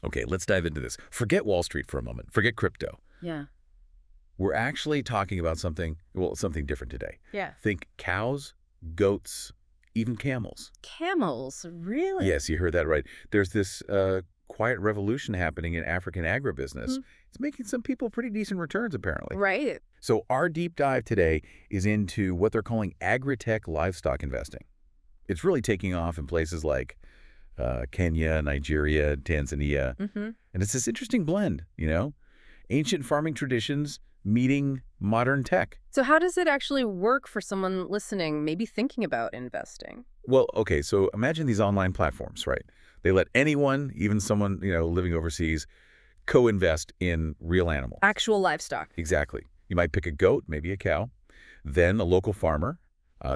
Okay, let's dive into this. Forget Wall Street for a moment. Forget crypto. Yeah. We're actually talking about something, well, something different today. Yeah. Think cows, goats, even camels. Camels, really? Yes, you heard that right. There's this quiet revolution happening in African agribusiness. Hmm. It's making some people pretty decent returns, apparently. Right. So our deep dive today is into what they're calling Agritech Livestock investing. It's really taking off in places like Kenya, Nigeria, Tanzania. Mm-hmm. And it's this interesting blend, ancient farming traditions meeting modern tech. So how does it actually work for someone listening, maybe thinking about investing? Well, okay, so imagine these online platforms, right? They let anyone, even someone, living overseas, co-invest in real animals. Actual livestock. Exactly. You might pick a goat, maybe a cow, then a local farmer,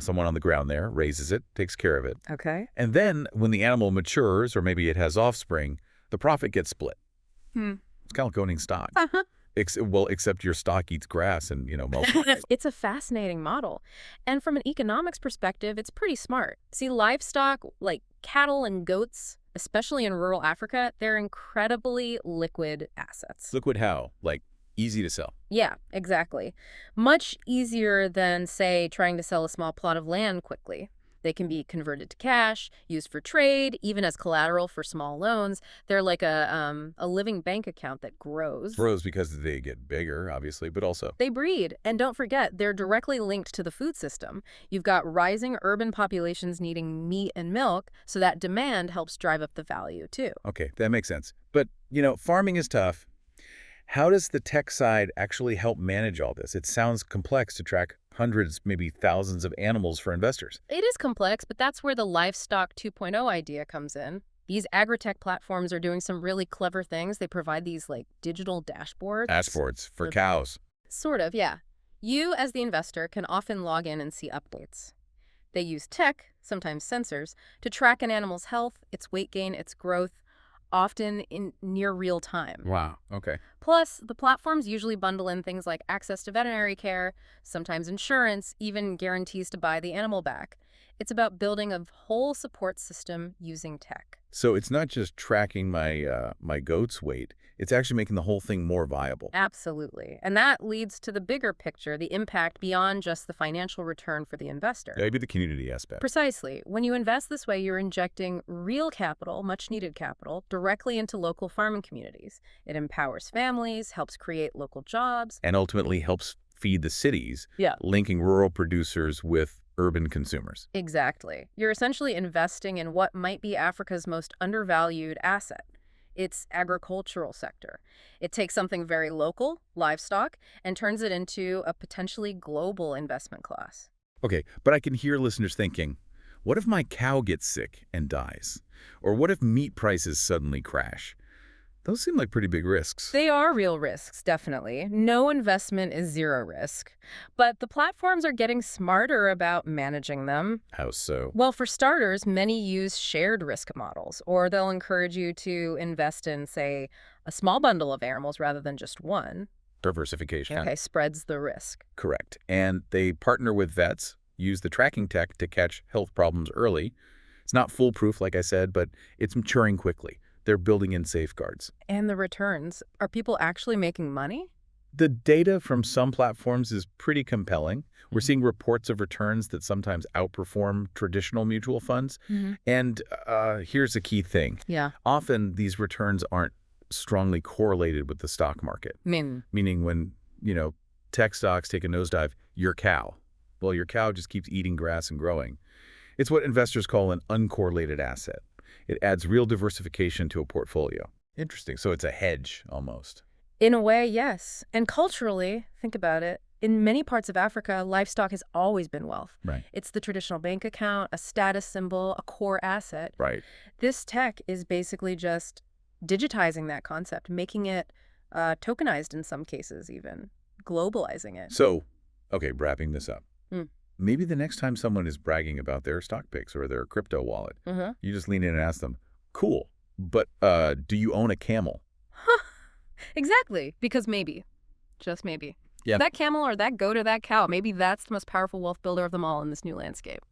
someone on the ground there, raises it, takes care of it. Okay. And then when the animal matures, or maybe it has offspring, the profit gets split. It's kind of like owning stock. Uh-huh. Except your stock eats grass and, multiplies. It's a fascinating model. And from an economics perspective, it's pretty smart. See, livestock, like cattle and goats, especially in rural Africa, they're incredibly liquid assets. Liquid how? Like easy to sell. Yeah, exactly. Much easier than, say, trying to sell a small plot of land quickly. They can be converted to cash, used for trade, even as collateral for small loans. They're like a living bank account that grows. Grows because they get bigger, obviously, but also They breed. And don't forget, they're directly linked to the food system. You've got rising urban populations needing meat and milk, so that demand helps drive up the value, too. Okay, that makes sense. But, farming is tough. How does the tech side actually help manage all this? It sounds complex to track hundreds, maybe thousands of animals for investors. It is complex, but that's where the Livestock 2.0 idea comes in. These agritech platforms are doing some really clever things. They provide these like digital dashboards. Dashboards for cows. Sort of, yeah. You, as the investor, can often log in and see updates. They use tech, sometimes sensors, to track an animal's health, its weight gain, its growth, often in near real time. Wow, okay. Plus, the platforms usually bundle in things like access to veterinary care, sometimes insurance, even guarantees to buy the animal back. It's about building a whole support system using tech. So it's not just tracking my goat's weight. It's actually making the whole thing more viable. Absolutely. And that leads to the bigger picture, the impact beyond just the financial return for the investor. Maybe the community aspect. Precisely. When you invest this way, you're injecting real capital, much needed capital, directly into local farming communities. It empowers families, helps create local jobs. And ultimately helps feed the cities, linking rural producers with urban consumers. Exactly. You're essentially investing in what might be Africa's most undervalued asset, its agricultural sector. It takes something very local, livestock, and turns it into a potentially global investment class. Okay, but I can hear listeners thinking, what if my cow gets sick and dies? Or what if meat prices suddenly crash? Those seem like pretty big risks. They are real risks, definitely. No investment is zero risk. But the platforms are getting smarter about managing them. How so? Well, for starters, many use shared risk models, or they'll encourage you to invest in, say, a small bundle of animals rather than just one. Diversification. Okay, spreads the risk. Correct. And they partner with vets, use the tracking tech to catch health problems early. It's not foolproof, like I said, but it's maturing quickly. They're building in safeguards. And the returns. Are people actually making money? The data from some platforms is pretty compelling. We're seeing reports of returns that sometimes outperform traditional mutual funds. And here's a key thing. Yeah. Often these returns aren't strongly correlated with the stock market. Meaning when, tech stocks take a nosedive, your cow. Well, your cow just keeps eating grass and growing. It's what investors call an uncorrelated asset. It adds real diversification to a portfolio. Interesting. So it's a hedge, almost. In a way, yes. And culturally, think about it, in many parts of Africa, livestock has always been wealth. Right. It's the traditional bank account, a status symbol, a core asset. Right. This tech is basically just digitizing that concept, making it tokenized in some cases even, globalizing it. So, okay, wrapping this up. Maybe the next time someone is bragging about their stock picks or their crypto wallet, you just lean in and ask them, cool, but do you own a camel? Exactly, because maybe, just maybe. Yeah. That camel or that goat or that cow, maybe that's the most powerful wealth builder of them all in this new landscape.